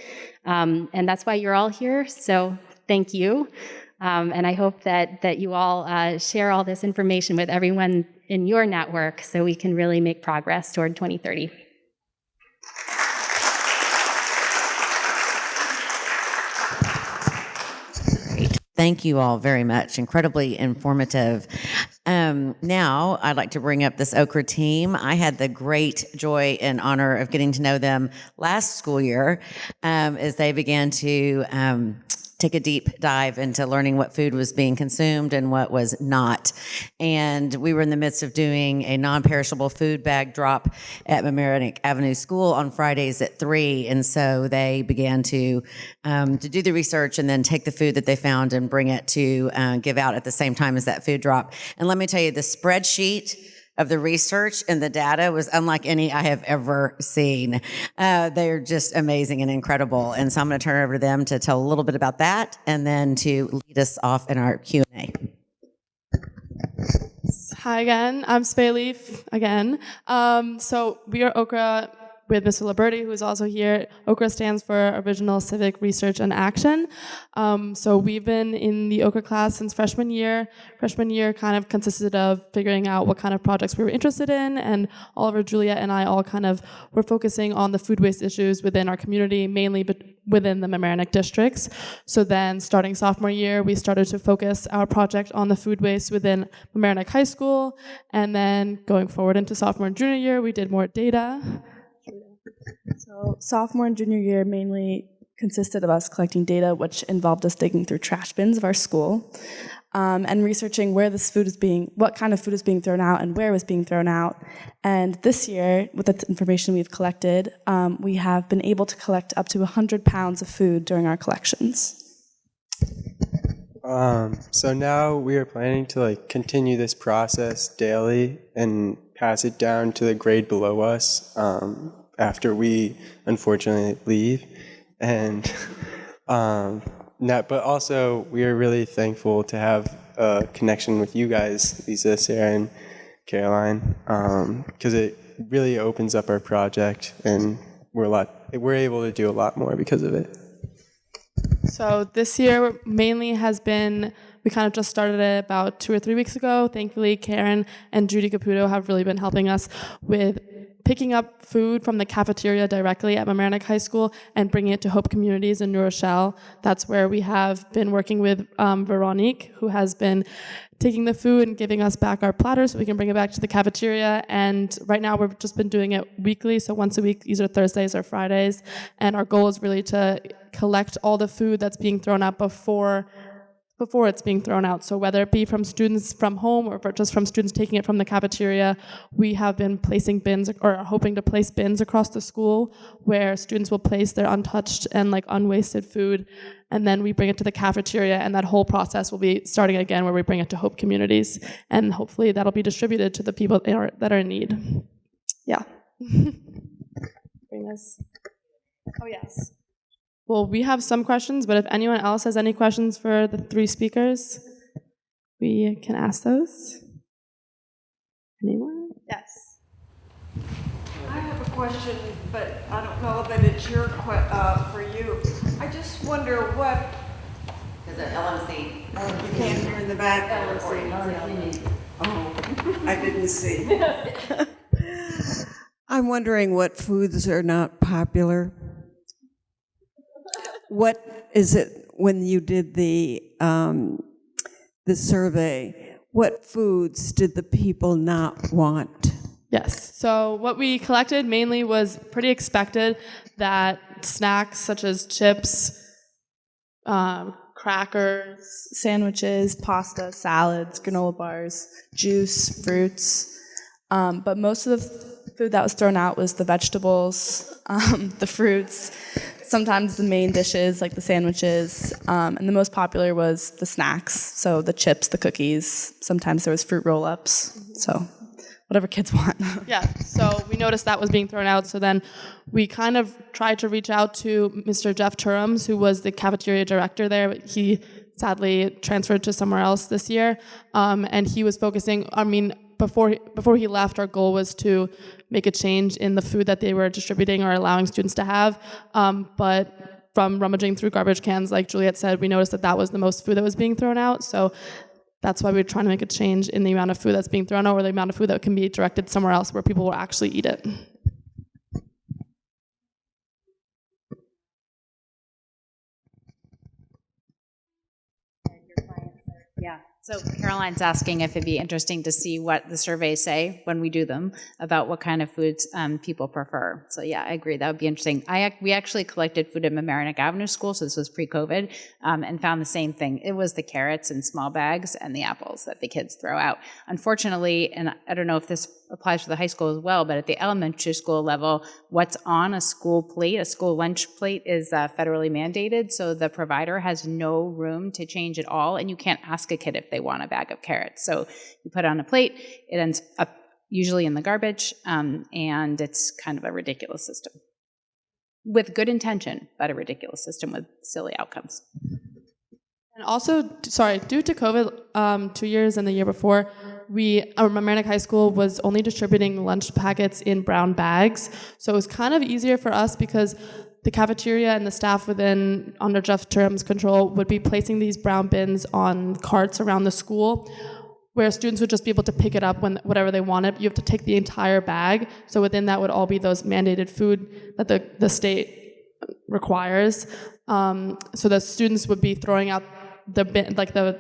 And that's why you're all here. So thank you. And I hope that you all share all this information with everyone in your network so we can really make progress toward 2030. Thank you all very much. Incredibly informative. Now, I'd like to bring up this Okra team. I had the great joy and honor of getting to know them last school year as they began to take a deep dive into learning what food was being consumed and what was not. And we were in the midst of doing a non-perishable food bag drop at Mamaroneck Avenue School on Fridays at 3. And so they began to do the research and then take the food that they found and bring it to give out at the same time as that food drop. And let me tell you, the spreadsheet of the research and the data was unlike any I have ever seen. They're just amazing and incredible. And so I'm going to turn it over to them to tell a little bit about that and then to lead us off in our Q&A. Hi again, I'm Leaf again. So we are Okra with Mr. Liberti, who is also here. Okra stands for Original Civic Research and Action. So we've been in the Okra class since freshman year. Freshman year kind of consisted of figuring out what kind of projects we were interested in, and Oliver, Juliet, and I all kind of were focusing on the food waste issues within our community, mainly within the Mamaroneck districts. So then starting sophomore year, we started to focus our project on the food waste within Mamaroneck High School, and then going forward into sophomore and junior year, we did more data. So sophomore and junior year mainly consisted of us collecting data, which involved us digging through trash bins of our school and researching where this food is what kind of food is being thrown out and where it was being thrown out. And this year, with the information we've collected, we have been able to collect up to 100 pounds of food during our collections. So now we are planning to continue this process daily and pass it down to the grade below us after we unfortunately leave. And but also we are really thankful to have a connection with you guys, Lisa, Sarah, and Caroline, because it really opens up our project, and we're able to do a lot more because of it. So this year mainly has been, we kind of just started it about 2 or 3 weeks ago. Thankfully, Karen and Judy Caputo have really been helping us with picking up food from the cafeteria directly at Mamaroneck High School and bringing it to Hope Communities in New Rochelle. That's where we have been working with Veronique, who has been taking the food and giving us back our platters so we can bring it back to the cafeteria. And right now we've just been doing it weekly, so once a week, either Thursdays or Fridays. And our goal is really to collect all the food that's being thrown out before it's being thrown out. So whether it be from students from home or just from students taking it from the cafeteria, we have been placing bins or hoping to place bins across the school where students will place their untouched and unwasted food, and then we bring it to the cafeteria, and that whole process will be starting again where we bring it to Hope Communities, and hopefully that'll be distributed to the people that are in need. Yeah. Bring this. Oh, yes. Well, we have some questions, but if anyone else has any questions for the 3 speakers, we can ask those. Anyone? Yes. I have a question, but I don't know that it's for you. I just wonder what... Is it LMC? Oh, you can't hear in the back? LMC. Oh, I didn't see. I'm wondering what foods are not popular. What is it when you did the survey? What foods did the people not want? Yes. So what we collected mainly was pretty expected that snacks such as chips, crackers, Sandwiches, pasta, salads, granola bars, juice, fruits. But most of the food that was thrown out was the vegetables, the fruits, sometimes the main dishes like the sandwiches, and the most popular was the snacks, so the chips, the cookies. Sometimes there was fruit roll-ups, so whatever kids want. Yeah, so we noticed that was being thrown out, so then we kind of tried to reach out to Mr. Jeff Turhams, who was the cafeteria director there, but he sadly transferred to somewhere else this year, and he was focusing, before he left, our goal was to make a change in the food that they were distributing or allowing students to have. But from rummaging through garbage cans, like Juliet said, we noticed that was the most food that was being thrown out. So that's why we're trying to make a change in the amount of food that's being thrown out or the amount of food that can be directed somewhere else where people will actually eat it. Yeah. So Caroline's asking if it'd be interesting to see what the surveys say when we do them about what kind of foods people prefer. So yeah, I agree. That would be interesting. We actually collected food at Mamaroneck Avenue School, so this was pre-COVID, and found the same thing. It was the carrots in small bags and the apples that the kids throw out. Unfortunately, and I don't know if this applies to the high school as well, but at the elementary school level, what's on a school plate, a school lunch plate, is federally mandated, so the provider has no room to change at all, and you can't ask a kid if they want a bag of carrots. So you put it on a plate, it ends up usually in the garbage, and it's kind of a ridiculous system. With good intention, but a ridiculous system with silly outcomes. And also, due to COVID, 2 years and the year before, Mamaroneck High School was only distributing lunch packets in brown bags. So it was kind of easier for us because the cafeteria and the staff under Jeff Turham's control, would be placing these brown bins on carts around the school, where students would just be able to pick it up whatever they wanted. You have to take the entire bag. So within that would all be those mandated food that the state requires. So the students would be throwing out the bin, like the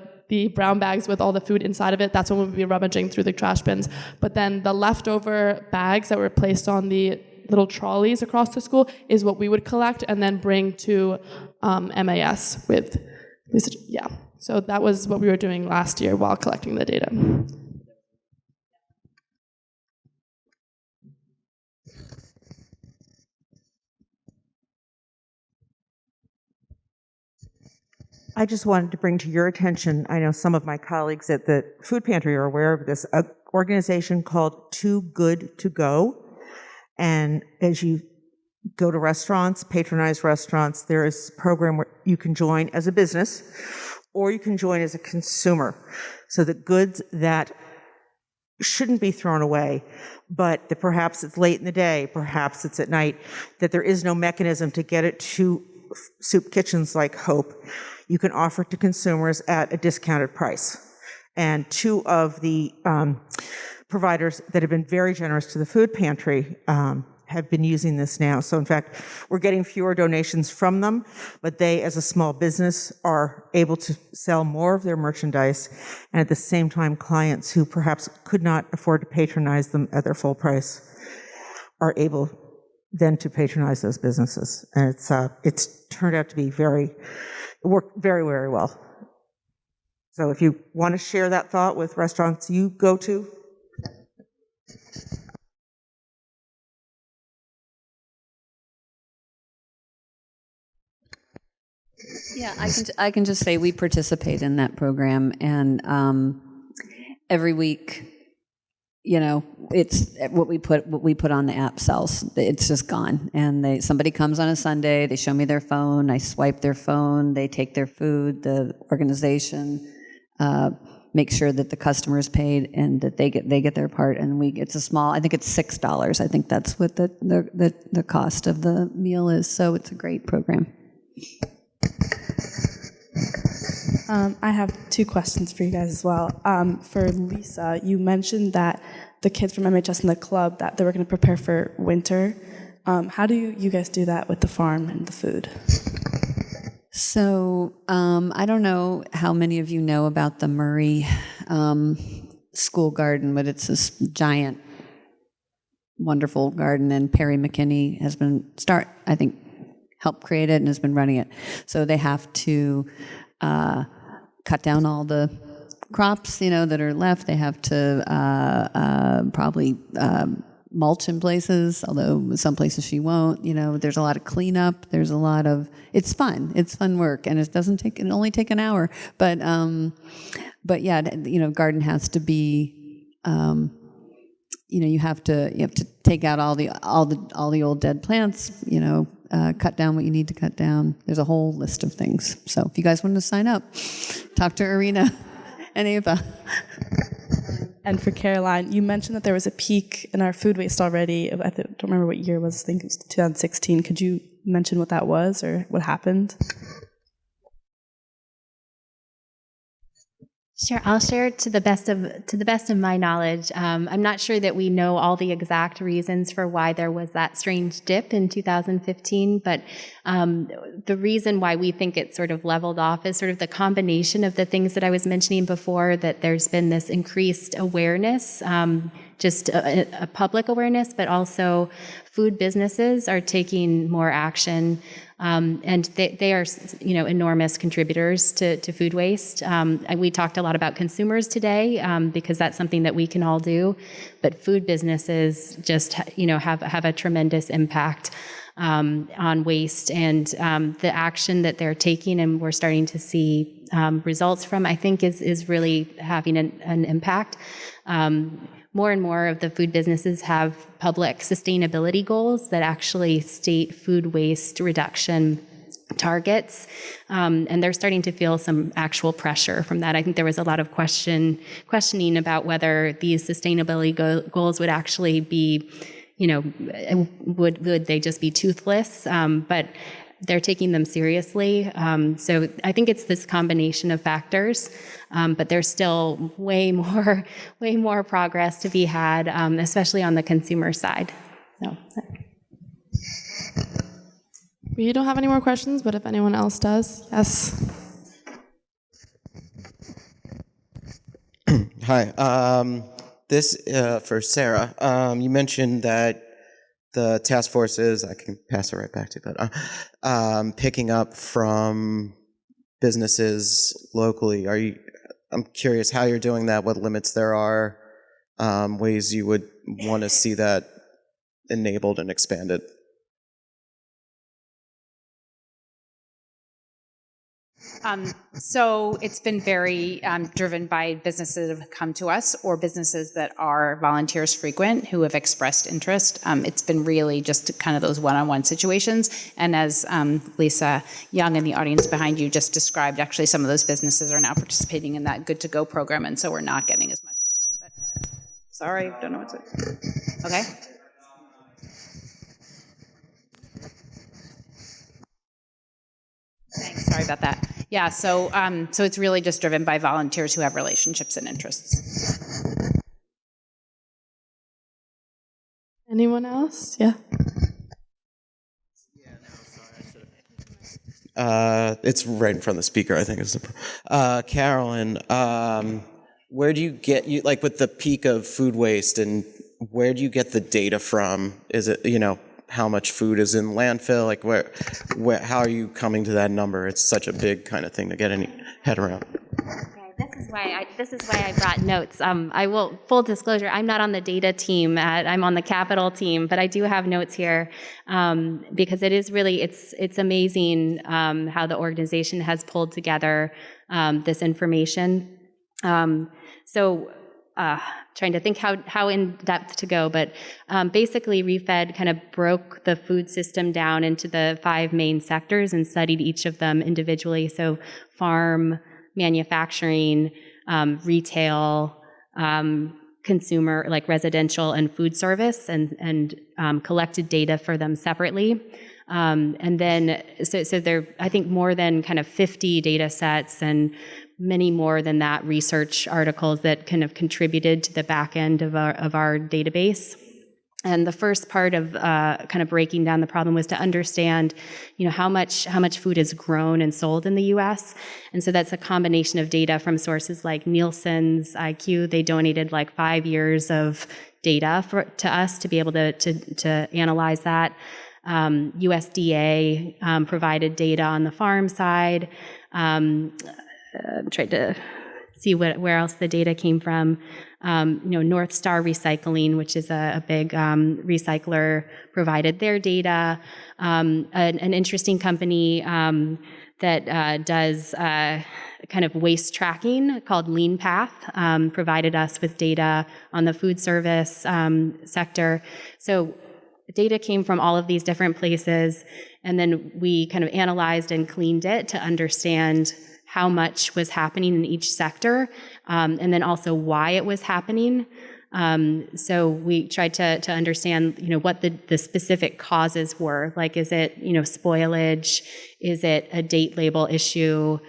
brown bags with all the food inside of it. That's when we'd be rummaging through the trash bins. But then the leftover bags that were placed on the little trolleys across the school is what we would collect and then bring to MAS with Lisa. Yeah. So that was what we were doing last year while collecting the data. I just wanted to bring to your attention, I know some of my colleagues at the food pantry are aware of this, an organization called Too Good to Go. And as you go to restaurants, patronize restaurants, there is a program where you can join as a business or you can join as a consumer. So the goods that shouldn't be thrown away, but that perhaps it's late in the day, perhaps it's at night, that there is no mechanism to get it to soup kitchens like Hope, you can offer to consumers at a discounted price. And two of the providers that have been very generous to the food pantry have been using this now. So in fact, we're getting fewer donations from them, but they, as a small business, are able to sell more of their merchandise, and at the same time, clients who perhaps could not afford to patronize them at their full price are able then to patronize those businesses. And it's turned out to be worked very, very well. So if you want to share that thought with restaurants you go to, yeah, I can just say we participate in that program, and every week, it's what we put on the app sells. It's just gone, and somebody comes on a Sunday, they show me their phone, I swipe their phone, they take their food, the organization make sure that the customer is paid and that they get their part, and it's a small, I think it's $6. I think that's what the cost of the meal is. So it's a great program. I have two questions for you guys as well. For Lisa, you mentioned that the kids from MHS and the club, that they were going to prepare for winter. How do you guys do that with the farm and the food? So I don't know how many of you know about the Murray School Garden, but it's this giant, wonderful garden, and Perry McKinney has been helped create it and has been running it. So they have to cut down all the crops, that are left. They have to probably mulch in places, although some places she won't. There's a lot of cleanup. There's a lot of, it's fun work, and it only take an hour. But yeah, garden has to be, you have to take out all the old dead plants, cut down what you need to cut down. There's a whole list of things. So if you guys want to sign up, talk to Arena and Ava. And for Caroline, you mentioned that there was a peak in our food waste already. I don't remember what year it was. I think it was 2016. Could you mention what that was or what happened? Sure, I'll share to the best of my knowledge. I'm not sure that we know all the exact reasons for why there was that strange dip in 2015, but the reason why we think it sort of leveled off is sort of the combination of the things that I was mentioning before, that there's been this increased awareness, just a public awareness, but also food businesses are taking more action. And they are, enormous contributors to food waste. We talked a lot about consumers today because that's something that we can all do, but food businesses just, have a tremendous impact on waste, and the action that they're taking, and we're starting to see results from, I think, is really having an impact. More and more of the food businesses have public sustainability goals that actually state food waste reduction targets, and they're starting to feel some actual pressure from that. I think there was a lot of questioning about whether these sustainability goals would actually be, would they just be toothless? But they're taking them seriously. So I think it's this combination of factors, but there's still way more progress to be had, especially on the consumer side. So. We don't have any more questions, but if anyone else does, yes. Hi. This for Sarah. You mentioned that the task force is, I can pass it right back to you, but picking up from businesses locally. I'm curious how you're doing that, what limits there are, ways you would want to see that enabled and expanded. So it's been very driven by businesses that have come to us, or businesses that are volunteers frequent who have expressed interest. It's been really just kind of those one-on-one situations. And as Lisa Young in the audience behind you just described, actually some of those businesses are now participating in that Good to Go program, and so we're not getting as much from them. But sorry, don't know what to. Okay. Thanks. Sorry about that. Yeah, so it's really just driven by volunteers who have relationships and interests. Anyone else? Yeah. It's right in front of the speaker, I think. Carolyn, where do you get, like with the peak of food waste, and where do you get the data from? Is it, how much food is in landfill? Like where, how are you coming to that number? It's such a big kind of thing to get any head around. This is why I brought notes. I will, full disclosure, I'm not on the data team. I'm on the capital team, but I do have notes here because it is really, it's amazing how the organization has pulled together this information. Trying to think how in depth to go, but basically ReFed kind of broke the food system down into the 5 main sectors and studied each of them individually. So farm, manufacturing, retail, consumer, like residential and food service, and collected data for them separately. And then, so there, I think more than kind of 50 data sets and many more than that research articles that kind of contributed to the back end of our database. And the first part of kind of breaking down the problem was to understand, how much food is grown and sold in the U.S. And so that's a combination of data from sources like Nielsen's IQ. They donated like 5 years of data to us to be able to analyze that. USDA provided data on the farm side. Tried to see where else the data came from. North Star Recycling, which is a big recycler, provided their data. An interesting company that does kind of waste tracking called LeanPath provided us with data on the food service sector. So data came from all of these different places, and then we kind of analyzed and cleaned it to understand how much was happening in each sector, and then also why it was happening. So we tried to understand, what the specific causes were. Like, is it, spoilage? Is it a date label issue?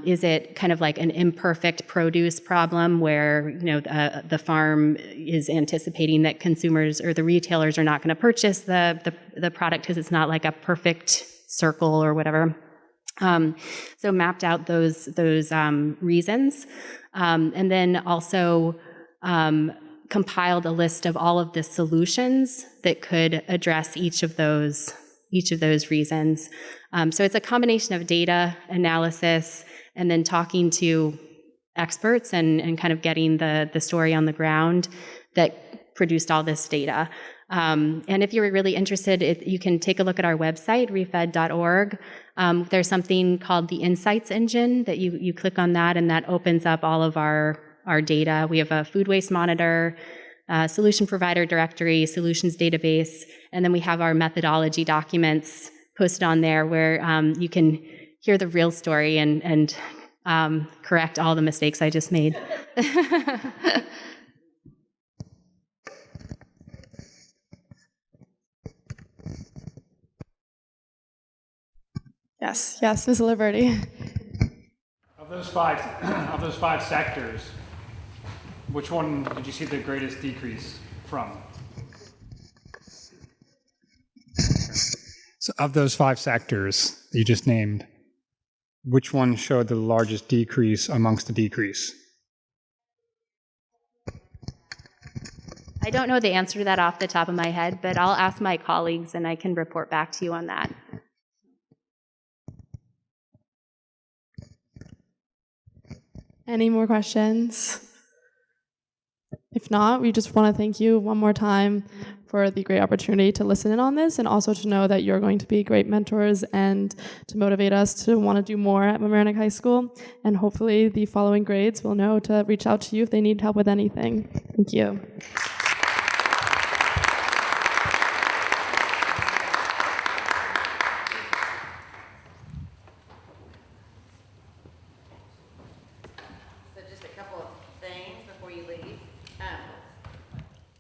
Is it kind of like an imperfect produce problem where, the farm is anticipating that consumers or the retailers are not going to purchase the product because it's not like a perfect circle or whatever? So mapped out those reasons, and then also compiled a list of all of the solutions that could address each of those reasons. So it's a combination of data analysis and then talking to experts and kind of getting the story on the ground that produced all this data. And if you're really interested, you can take a look at our website, refed.org. There's something called the Insights Engine that you click on that, and that opens up all of our data. We have a food waste monitor, solution provider directory, solutions database, and then we have our methodology documents posted on there where you can hear the real story and correct all the mistakes I just made. Yes, Ms. Liberty. Of those five sectors, which one did you see the greatest decrease from? So of those five sectors you just named, which one showed the largest decrease amongst the decrease? I don't know the answer to that off the top of my head, but I'll ask my colleagues and I can report back to you on that. Any more questions? If not, we just want to thank you one more time for the great opportunity to listen in on this and also to know that you're going to be great mentors and to motivate us to want to do more at Mamaroneck High School. And hopefully the following grades will know to reach out to you if they need help with anything. Thank you.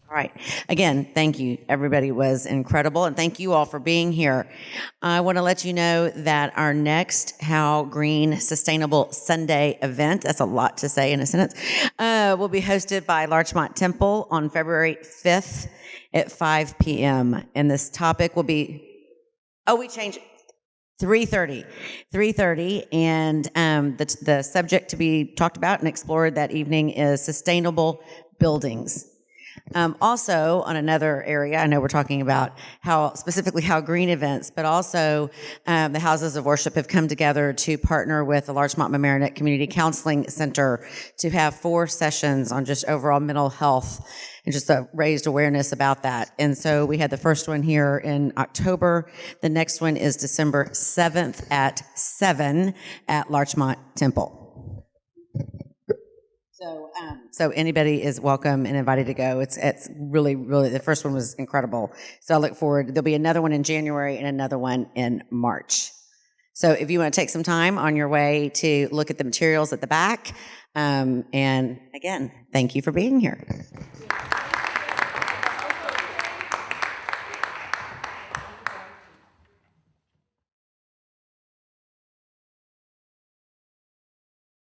All right. Again, thank you. Everybody was incredible, and thank you all for being here. I want to let you know that our next How Green Sustainable Sunday event, that's a lot to say in a sentence, will be hosted by Larchmont Temple on February 5th at 5 p.m. And this topic will be, we changed it. 3:30, and the subject to be talked about and explored that evening is sustainable buildings. Also, on another area, I know we're talking about how green events, but also the houses of worship have come together to partner with the Larchmont Mamaroneck Community Counseling Center to have 4 sessions on just overall mental health and just raised awareness about that. And so we had the first one here in October. The next one is December 7th at 7 at Larchmont Temple. So anybody is welcome and invited to go. It's really, really, the first one was incredible. So I look forward. There'll be another one in January and another one in March. So if you want to take some time on your way to look at the materials at the back, and again, thank you for being here.